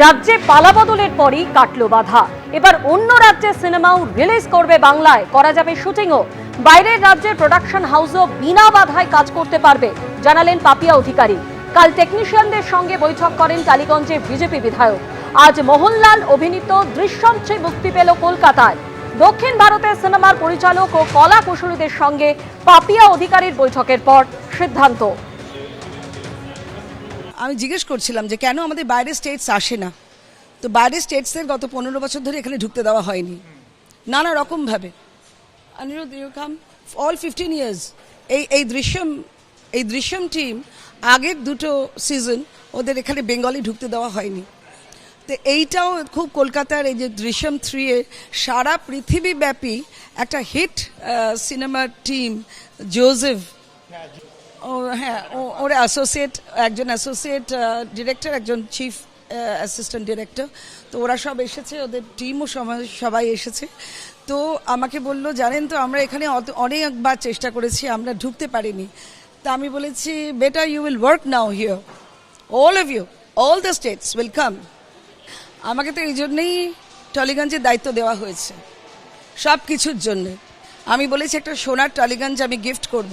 রাজ্যে পালাবদলের পরই কাটলো বাধা। এবার অন্য রাজ্যের সিনেমাও রিলিজ করবে বাংলায়, করা যাবে শুটিংও। বাইরের রাজ্যের প্রোডাকশন হাউসও বিনা বাধায় কাজ করতে পারবে, জানালেন পাপিয়া অধিকারী। কাল টেকনিশিয়ানদের সঙ্গে বৈঠক করেন টালিগঞ্জের বিজেপি বিধায়ক। আজ মোহনলাল অভিনীত দৃশ্যম 3 মুক্তি পেল কলকাতায়। দক্ষিণ ভারতের সিনেমার পরিচালক ও কলা কুশলীদের সঙ্গে পাপিয়া অধিকারীর বৈঠকের পর সিদ্ধান্ত। আমি জিজ্ঞেস করছিলাম যে কেন আমাদের বাইরের স্টেটস আসে না, তো বাইরের স্টেটসের গত 15 বছর ধরে এখানে ঢুকতে দেওয়া হয়নি নানা রকমভাবে। Anirudh, you come all 15 years. এই দৃশ্যম টিম আগের দুটো সিজন ওদের এখানে বেঙ্গলি ঢুকতে দেওয়া হয়নি। তো এইটাও খুব কলকাতার এই যে দৃশ্যম 3 এ সারা পৃথিবীব্যাপী একটা হিট সিনেমার টিম, জোসেফ, হ্যাঁ ওরা একজন অ্যাসোসিয়েট ডিরেক্টর, একজন চিফ অ্যাসিস্ট্যান্ট ডিরেক্টর, তো ওরা সব এসেছে, ওদের টিমও সবাই এসেছে। তো আমাকে বললো, জানেন তো আমরা এখানে অনেকবার চেষ্টা করেছি, আমরা ঢুকতে পারিনি। তা আমি বলেছি, better you will work now here, all of you, all the states will come. আমাকে তো এই জন্যেই টালিগঞ্জের দায়িত্ব দেওয়া হয়েছে, সব কিছুর জন্যে। আমি বলেছি একটা সোনার টালিগঞ্জ আমি গিফট করব।